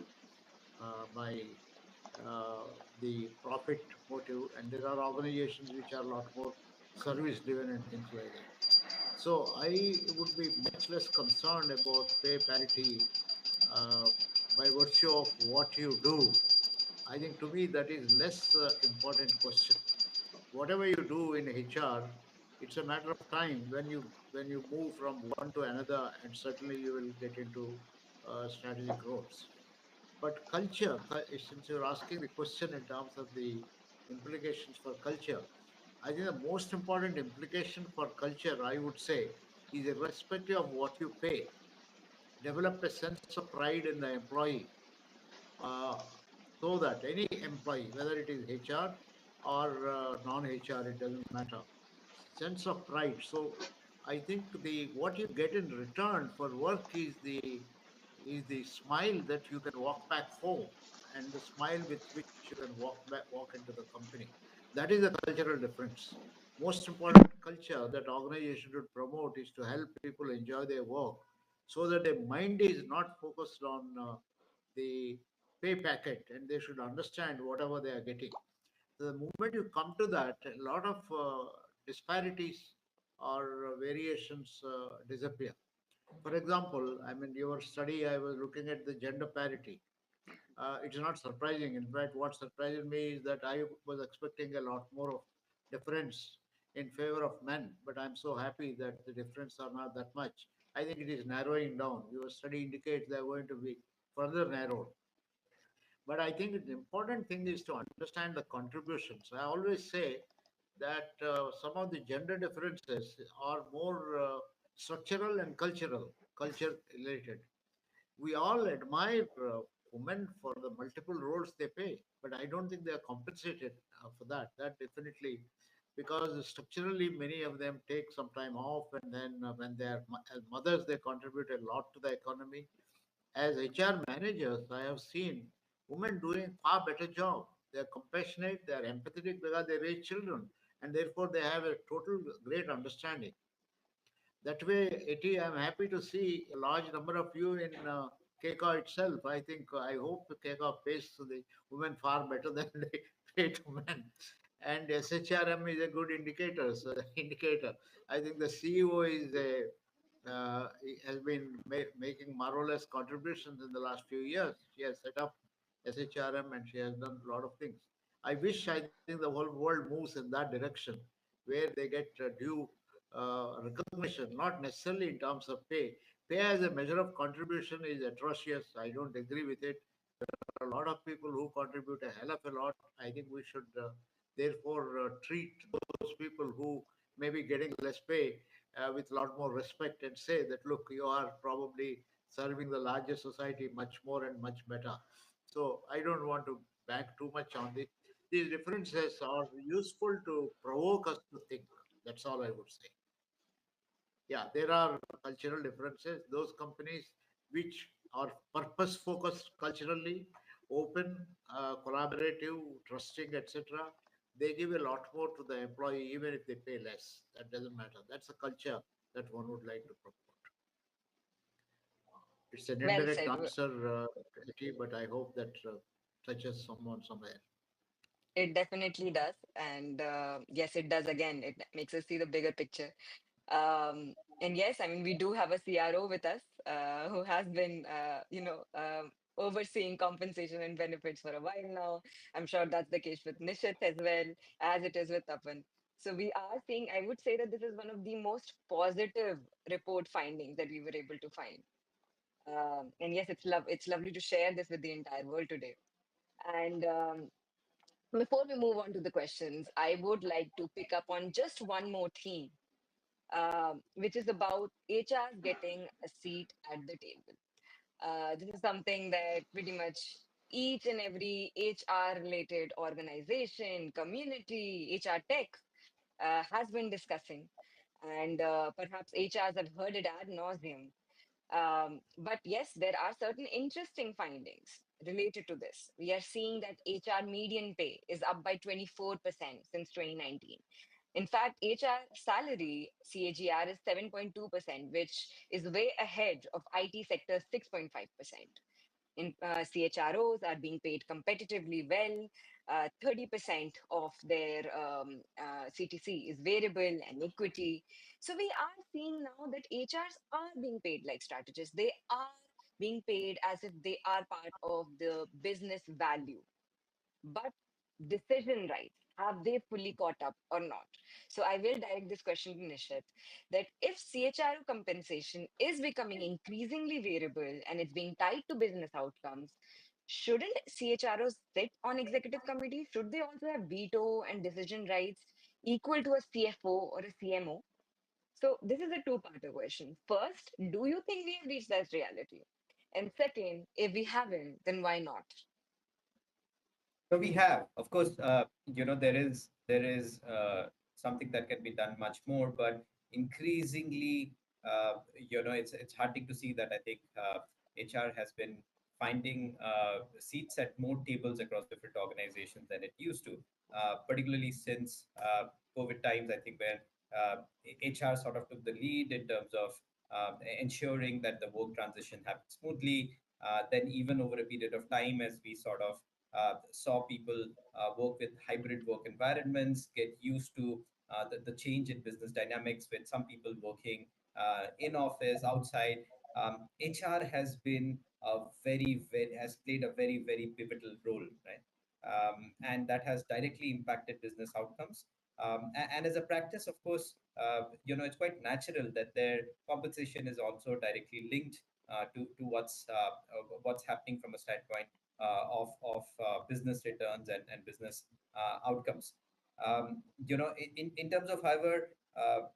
the profit motive, and there are organizations which are a lot more service driven and things like that. So I would be much less concerned about pay parity uh, by virtue of what you do. I think to me that is less important question. Whatever you do in HR, it's a matter of time when you move from one to another, and certainly you will get into strategic roles. But culture, since you're asking the question in terms of the implications for culture, I think the most important implication for culture, I would say, is irrespective of what you pay, develop a sense of pride in the employee, uh, so that any employee, whether it is HR or non-HR, it doesn't matter. Sense of pride. So I think the what you get in return for work is the smile that you can walk back home, and the smile with which you can walk into the company. That is the cultural difference. Most important culture that organization should promote is to help people enjoy their work, so that their mind is not focused on the pay packet, and they should understand whatever they are getting. So the moment you come to that, a lot of disparities or variations disappear. For example, I mean, your study, I was looking at the gender parity. It's not surprising. In fact, what surprises me is that I was expecting a lot more of difference in favor of men, but I'm so happy that the difference are not that much. I think it is narrowing down. Your study indicates they're going to be further narrowed. But I think the important thing is to understand the contributions. I always say that some of the gender differences are more structural and culture related. We all admire women for the multiple roles they play, but I don't think they are compensated for that. That definitely, because structurally many of them take some time off, and then when they are as mothers, they contribute a lot to the economy. As HR managers, I have seen Women doing far better job. They are compassionate, they are empathetic because they raise children, and therefore they have a total great understanding. That way, Eti, I'm happy to see a large number of you in KK itself. I think, I hope KK pays to the women far better than they pay to men. And SHRM is a good indicator. So, indicator. I think the CEO is he has been making marvelous contributions in the last few years. She has set up SHRM and she has done a lot of things. I think the whole world moves in that direction where they get due recognition, not necessarily in terms of pay. Pay as a measure of contribution is atrocious. I don't agree with it. There are a lot of people who contribute a hell of a lot. I think we should therefore treat those people who may be getting less pay with a lot more respect and say that, look, you are probably serving the larger society much more and much better. So I don't want to bank too much on this. These differences are useful to provoke us to think. That's all I would say. Yeah, there are cultural differences. Those companies which are purpose focused culturally, open, collaborative, trusting, etc., they give a lot more to the employee even if they pay less. That doesn't matter. That's a culture that one would like to promote. It's an Well indirect said. answer, Ricky, but I hope that touches someone somewhere. It definitely does. And yes, it does again. It makes us see the bigger picture. And yes, I mean, we do have a CRO with us who has been, overseeing compensation and benefits for a while now. I'm sure that's the case with Nishit as well, as it is with Tapan. So we are seeing, I would say that this is one of the most positive report findings that we were able to find. And yes, it's lovely to share this with the entire world today. And before we move on to the questions, I would like to pick up on just one more theme, which is about HR getting a seat at the table. This is something that pretty much each and every HR related organization, community, HR tech has been discussing. And perhaps HRs have heard it ad nauseum. But yes, there are certain interesting findings related to this. We are seeing that HR median pay is up by 24% since 2019. In fact, HR salary CAGR is 7.2%, which is way ahead of IT sector's 6.5%. In CHROs are being paid competitively well. 30% of their CTC is variable and equity. So we are seeing now that HRs are being paid like strategists. They are being paid as if they are part of the business value, but decision rights, have they fully caught up or not? So I will direct this question to Nishit, that if CHRO compensation is becoming increasingly variable and it's being tied to business outcomes, shouldn't CHROs sit on executive committee? Should they also have veto and decision rights equal to a CFO or a CMO? So this is a two-parter question. First, do you think we have reached that reality? And second, if we haven't, then why not? So we have, of course, there is something that can be done much more, but increasingly, it's heartening to see that I think HR has been finding seats at more tables across different organizations than it used to, particularly since COVID times. I think where HR sort of took the lead in terms of ensuring that the work transition happened smoothly. Then even over a period of time, as we sort of saw people work with hybrid work environments, get used to the change in business dynamics with some people working in office, outside. HR has been has played a very pivotal role, right? And that has directly impacted business outcomes. And as a practice, of course, it's quite natural that their compensation is also directly linked to what's happening from a standpoint of business returns and business outcomes. In terms of, however,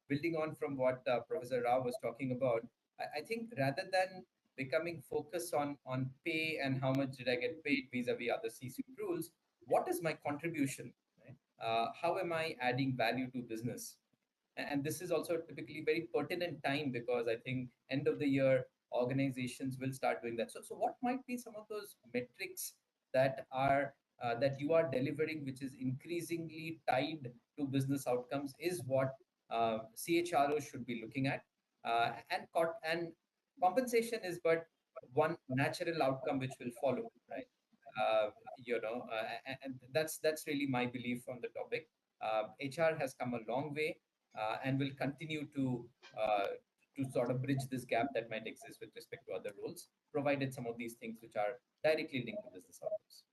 building on from what Professor Rao was talking about, I think rather than becoming focused on pay and how much did I get paid vis-a-vis other C-suite rules, what is my contribution? Right? How am I adding value to business? And this is also typically very pertinent time because I think end of the year organizations will start doing that. So what might be some of those metrics that you are delivering, which is increasingly tied to business outcomes, is what CHRO should be looking at. And compensation is but one natural outcome which will follow, right? And that's really my belief on the topic. HR has come a long way, and will continue to sort of bridge this gap that might exist with respect to other roles, provided some of these things which are directly linked to business outcomes.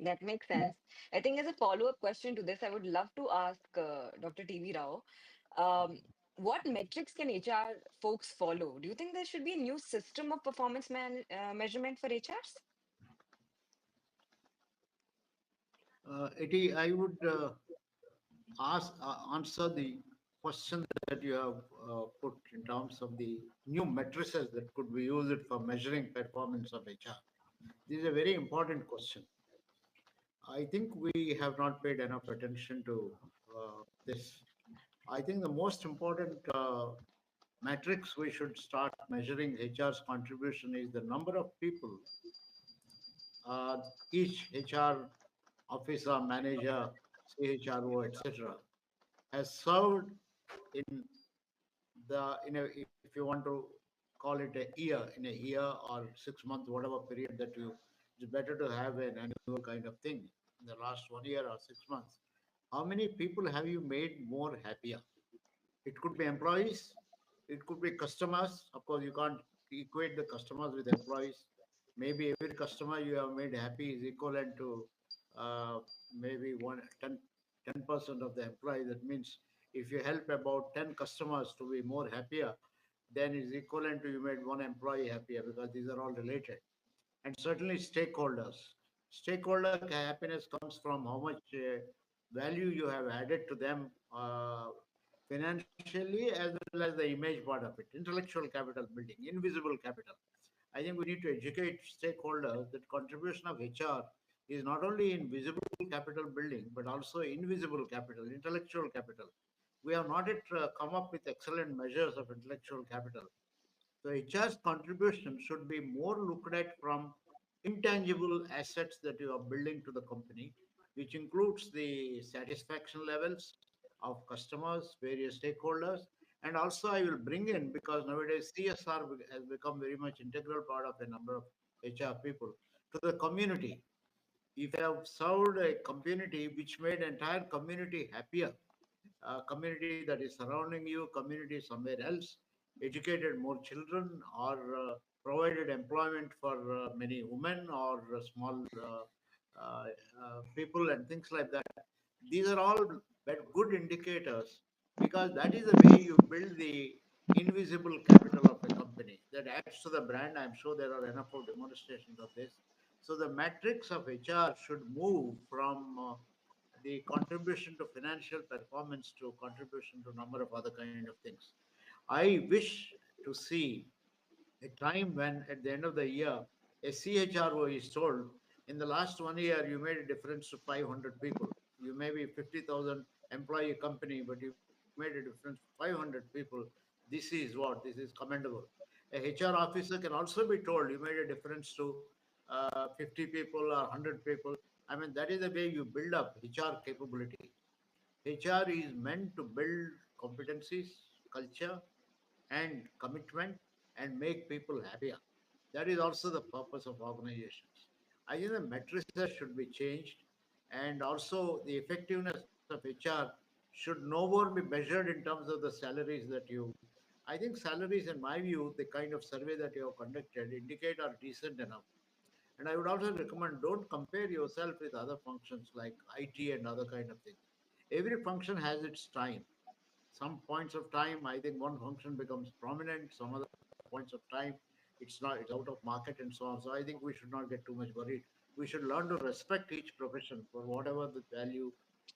That makes sense. I think as a follow-up question to this, I would love to ask Dr. TV Rao, um, what metrics can HR folks follow? Do you think there should be a new system of performance measurement for HRs? Eti, I would answer the question that you have put in terms of the new matrices that could be used for measuring performance of HR. This is a very important question. I think we have not paid enough attention to this. I think the most important metrics we should start measuring HR's contribution is the number of people each HR officer, manager, CHRO, etc., has served in in a, if you want to call it a year, in a year or 6 months, whatever period that you, it's better to have an annual kind of thing in the last 1 year or 6 months. How many people have you made more happier? It could be employees, it could be customers. Of course, you can't equate the customers with employees. Maybe every customer you have made happy is equivalent to uh, maybe 10% of the employee. That means if you help about 10 customers to be more happier, then it's equivalent to you made one employee happier, because these are all related. And certainly stakeholders. Stakeholder happiness comes from how much value you have added to them financially, as well as the image part of it, intellectual capital building, invisible capital. I think we need to educate stakeholders that contribution of HR is not only in visible capital building, but also invisible capital, intellectual capital. We have not yet come up with excellent measures of intellectual capital. So HR's contribution should be more looked at from intangible assets that you are building to the company, which includes the satisfaction levels of customers, various stakeholders, and also I will bring in, because nowadays CSR has become very much integral part of a number of HR people, to the community. If you have served a community which made entire community happier, community that is surrounding you, community somewhere else, educated more children, or provided employment for many women or small uh, people and things like that. These are all good indicators, because that is the way you build the invisible capital of a company that adds to the brand. I'm sure there are enough of demonstrations of this. So the metrics of HR should move from the contribution to financial performance to contribution to number of other kind of things. I wish to see a time when at the end of the year a CHRO is told, in the last 1 year you made a difference to 500 people. You may be 50,000 employee company, but you made a difference to 500 people. This is what, this is commendable. A HR officer can also be told you made a difference to 50 people or 100 people. I mean, that is the way you build up HR capability. HR is meant to build competencies, culture, and commitment, and make people happier. That is also the purpose of organizations. I think the matrices should be changed, and also the effectiveness of HR should no more be measured in terms of the salaries that you. I think salaries, in my view, the kind of survey that you have conducted indicate are decent enough. And I would also recommend, don't compare yourself with other functions like IT and other kind of things. Every function has its time. Some points of time, I think one function becomes prominent. Some other points of time, it's not. It's out of market and so on. So I think we should not get too much worried. We should learn to respect each profession for whatever the value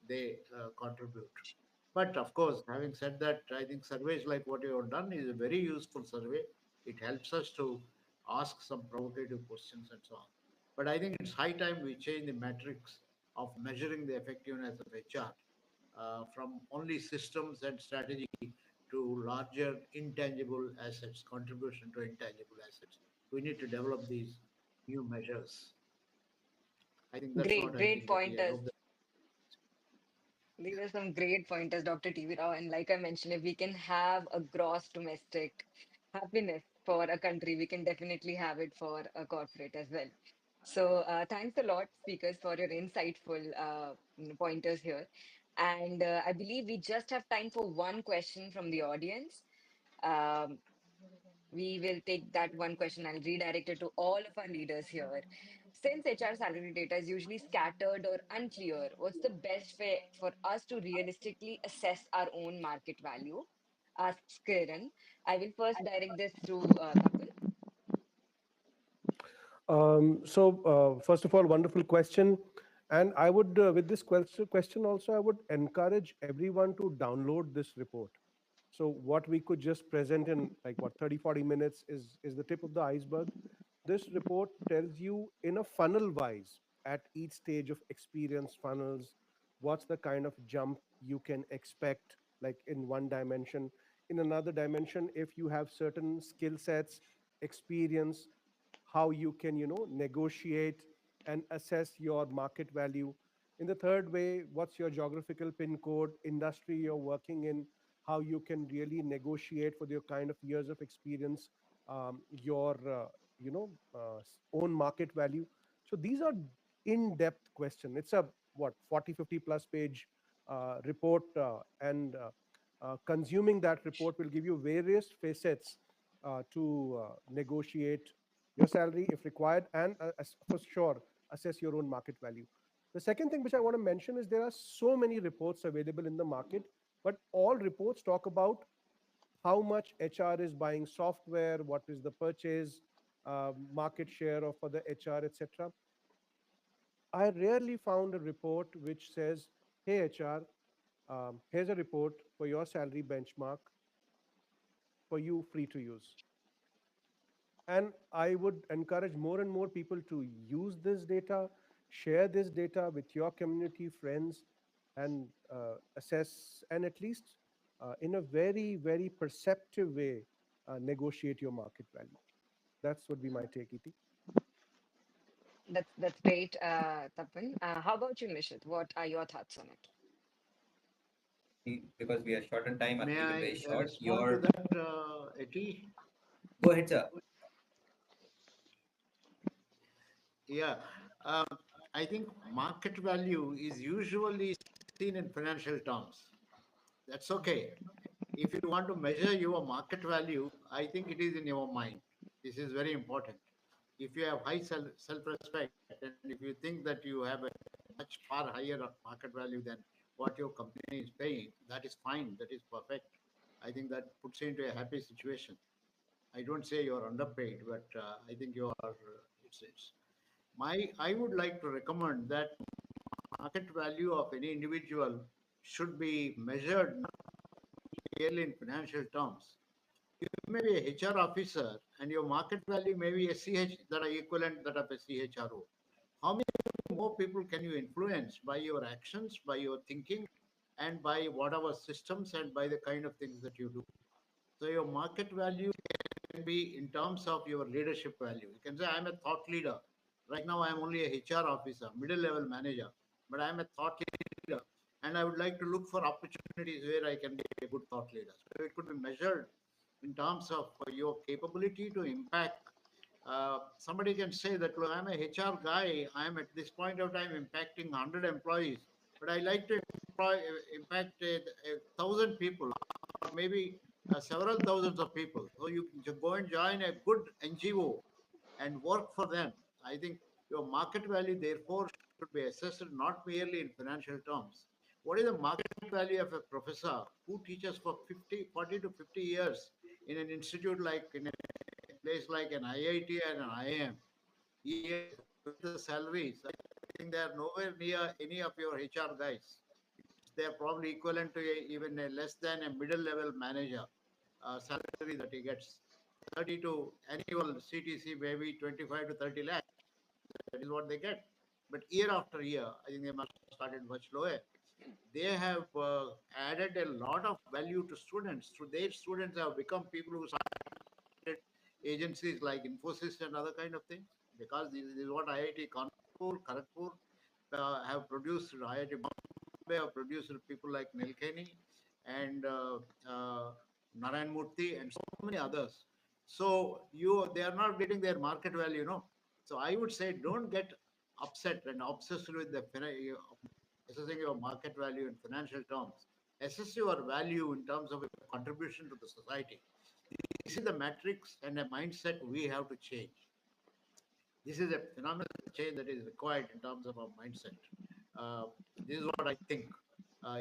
they contribute. But of course, having said that, I think surveys like what you have done is a very useful survey. It helps us to ask some provocative questions and so on. But I think it's high time we change the metrics of measuring the effectiveness of HR from only systems and strategy to larger intangible assets, contribution to intangible assets. We need to develop these new measures. I think that's Great, what I great think, Eti. I pointers. hope that. These are some great pointers, Dr. TV Rao. And like I mentioned, if we can have a gross domestic happiness for a country, we can definitely have it for a corporate as well. So thanks a lot, speakers, for your insightful pointers here. And I believe we just have time for one question from the audience. Um, we will take that one question and redirect it to all of our leaders here. Since HR salary data is usually scattered or unclear, what's the best way for us to realistically assess our own market value? Asks Kiran. I will first direct this through Tapan. First of all, wonderful question. And I would, with this question also, I would encourage everyone to download this report. So what we could just present in like what 30, 40 minutes is the tip of the iceberg. This report tells you in a funnel wise at each stage of experience funnels, what's the kind of jump you can expect, like in one dimension. In another dimension, if you have certain skill sets, experience, how you can negotiate and assess your market value. In the third way, what's your geographical pin code, industry you're working in, how you can really negotiate for your kind of years of experience, your own market value. So these are in-depth question. It's a what 40, 50 plus page report, and consuming that report will give you various facets to negotiate your salary if required, and for sure assess your own market value. The second thing which I want to mention is there are so many reports available in the market, but all reports talk about how much HR is buying software, what is the purchase market share of for the HR, etc. I rarely found a report which says, "Hey HR, here's a report for your salary benchmark for you, free to use." And I would encourage more and more people to use this data, share this data with your community, friends, and assess, and at least in a very, very perceptive way, negotiate your market value. That's would be my take, Iti. That's great, Tapan. How about you, Nishit? What are your thoughts on it? Because we are short on time, I'll May keep it I very short. respond to Your that, Eti? Go ahead, sir. Yeah. Um, I think market value is usually seen in financial terms. That's okay. If you want to measure your market value, I think it is in your mind. This is very important. If you have high self-respect and if you think that you have a much far higher market value than what your company is paying, that is fine. That is perfect. I think that puts you into a happy situation. I don't say you're underpaid, but I think you are. It's I would like to recommend that market value of any individual should be measured not merely in financial terms. You may be a HR officer and your market value may be a CH that are equivalent that of a CHRO. How many more people can you influence by your actions, by your thinking, and by whatever systems and by the kind of things that you do? So your market value can be in terms of your leadership value. You can say, I'm a thought leader. Right now, I'm only a HR officer, middle level manager, but I'm a thought leader. And I would like to look for opportunities where I can be a good thought leader. So it could be measured in terms of your capability to impact. Somebody can say that, look, I'm a HR guy. I'm at this point of time impacting 100 employees, but I like to impact 1,000 people or maybe several thousands of people. So you can go and join a good NGO and work for them. I think your market value, therefore, should be assessed not merely in financial terms. What is the market value of a professor who teaches for 50, 40 to 50 years in an institute like in a place like an IIT and an IIM? Yes, look at the salaries. I think they are nowhere near any of your HR guys. They're probably equivalent to even a less than a middle level manager salary that he gets. 30 to annual CTC, maybe 25 to 30 lakhs. That is what they get. But year after year, I think they must have started much lower. They have added a lot of value to students. So their students have become people who started agencies like Infosys and other kind of things because this is what IIT Kharagpur have produced IIT Bombay, have produced people like Nilkani and Narayan Murthy and so many others. So they are not getting their market value, no. So I would say don't get upset and obsessed with assessing your market value in financial terms. Assess your value in terms of your contribution to the society. This is the matrix and a mindset we have to change. This is a phenomenal change that is required in terms of our mindset. This is what I think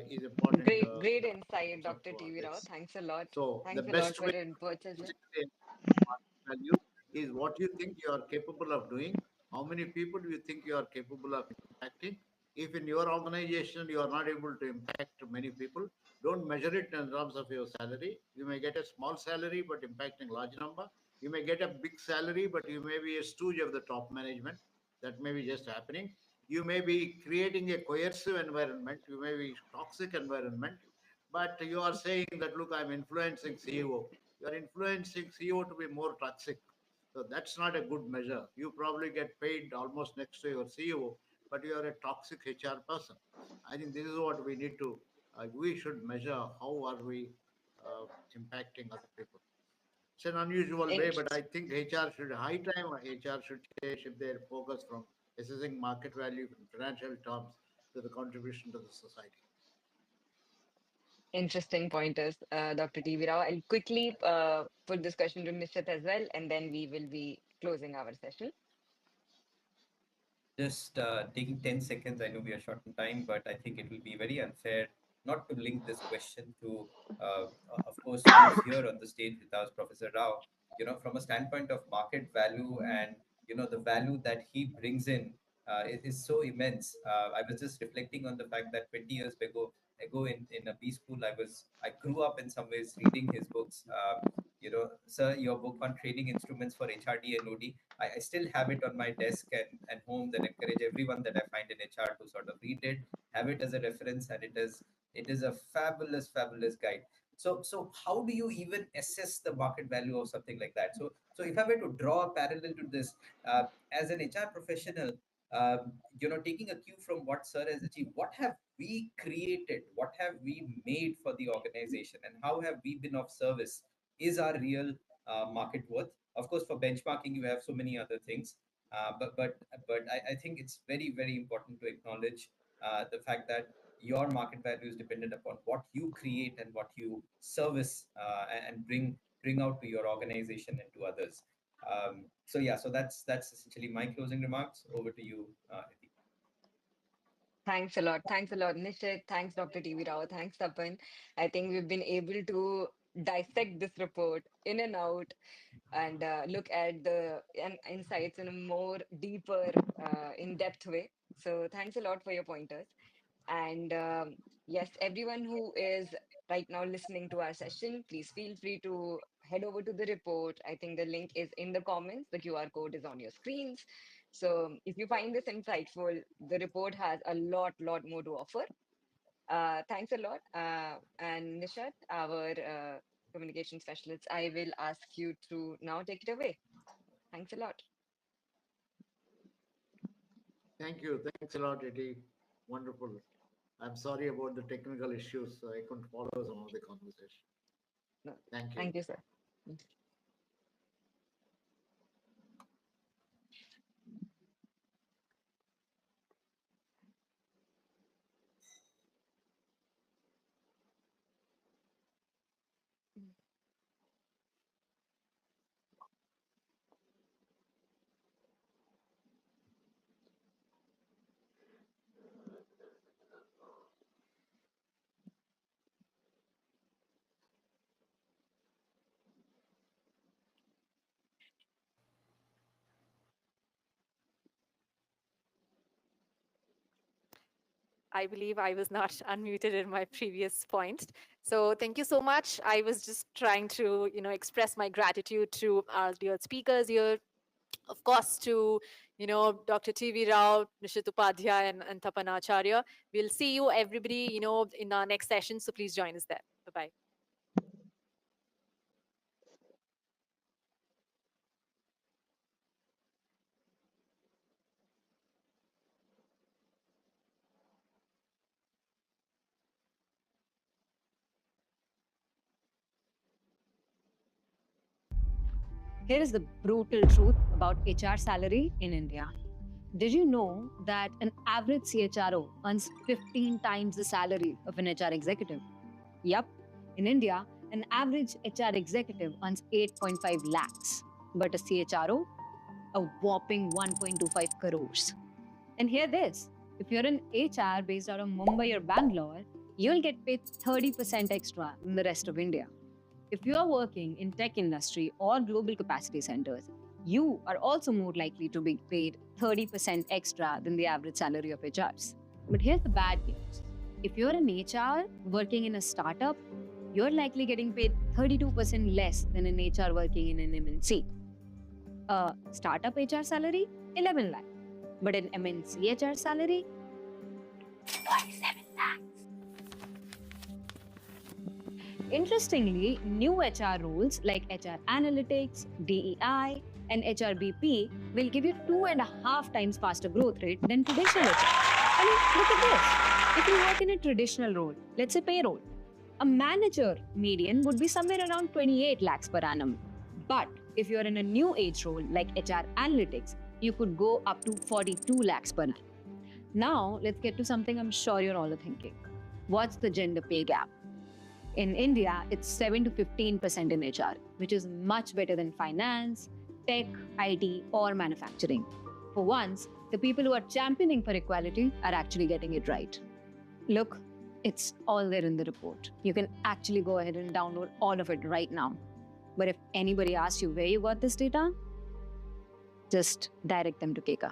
is important Great in insight, terms of Dr. TV Rao. this. Thanks a lot. So the Thanks a lot best for way your inputs as well. market value is what you think you are capable of doing, how many people you think you are capable of impacting. If in your organization you are not able to impact many people, don't measure it in terms of your salary. You may get a small salary but impacting large number. You may get a big salary but you may be a stooge of the top management. That may be just happening. You may be creating a coercive environment. You may be toxic environment, but you are saying that look, I'm influencing CEO. You are influencing CEO to be more toxic. So that's not a good measure. You probably get paid almost next to your CEO, but you are a toxic HR person. I think this is what we need to, we should measure how are we impacting other people. It's an unusual way, but I think HR should, high time HR should shift their focus from assessing market value in financial terms to the contribution to the society. Interesting pointers, Dr. TV Rao. I'll quickly put this question to Nishit as well, and then we will be closing our session. Just taking 10 seconds. I know we are short on time, but I think it will be very unfair not to link this question to, of course, who's here on the stage with us, Professor Rao. From a standpoint of market value and, the value that he brings in, it is so immense. I was just reflecting on the fact that 20 years ago in a B school, I grew up in some ways reading his books. Sir, your book on trading instruments for HRD and OD. I still have it on my desk and home, that encourage everyone that I find in HR to sort of read it, have it as a reference, and it is a fabulous, fabulous guide. So how do you even assess the market value of something like that? So if I were to draw a parallel to this, as an HR professional, taking a cue from what Sir has achieved, what have we created? What have we made for the organization, and how have we been of service? Is our real market worth? Of course, for benchmarking, you have so many other things, but I think it's very, very important to acknowledge the fact that your market value is dependent upon what you create and what you service, and bring out to your organization and to others. So yeah, so that's essentially my closing remarks. Over to you, Hiti. Thanks a lot. Thanks a lot, Nishit. Thanks, Dr. TV Rao. Thanks, Tapan. I think we've been able to dissect this report in and out and look at the insights in a more deeper, in-depth way. So thanks a lot for your pointers. And yes, everyone who is right now listening to our session, please feel free to head over to the report. I think the link is in the comments. The QR code is on your screens. So if you find this insightful, the report has a lot more to offer. Thanks a lot. And Nishat, our communication specialist, I will ask you to now take it away. Thanks a lot. Thank you. Thanks a lot, Eddie. Wonderful. I'm sorry about the technical issues. I couldn't follow some of the conversation. No, Thank you. thank you, sir. I believe I was not unmuted in my previous point. So thank you so much. I was just trying to, express my gratitude to our dear speakers here, of course, to, Dr. TV Rao, Nishit Upadhyay, and Tapan Acharya. We'll see you, everybody, in our next session. So please join us there. Bye-bye. Here is the brutal truth about HR salary in India. Did you know that an average CHRO earns 15 times the salary of an HR executive? Yup, in India, an average HR executive earns 8.5 lakhs, but a CHRO, a whopping 1.25 crores. And hear this, if you're an HR based out of Mumbai or Bangalore, you'll get paid 30% extra than the rest of India. If you are working in tech industry or global capacity centers, you are also more likely to be paid 30% extra than the average salary of HRs. But here's the bad news. If you're an HR working in a startup, you're likely getting paid 32% less than an HR working in an MNC. A startup HR salary, 11 lakh. But an MNC HR salary, 47 lakhs. Interestingly, new HR roles like HR Analytics, DEI, and HRBP will give you 2.5 times faster growth rate than traditional HR. I mean, look at this. If you work in a traditional role, let's say payroll, a manager median would be somewhere around 28 lakhs per annum. But if you're in a new age role like HR Analytics, you could go up to 42 lakhs per annum. Now, let's get to something I'm sure you're all thinking. What's the gender pay gap? In India, it's 7 to 15% in HR, which is much better than finance, tech, IT, or manufacturing. For once, the people who are championing for equality are actually getting it right. Look, it's all there in the report. You can actually go ahead and download all of it right now. But if anybody asks you where you got this data, just direct them to Keka.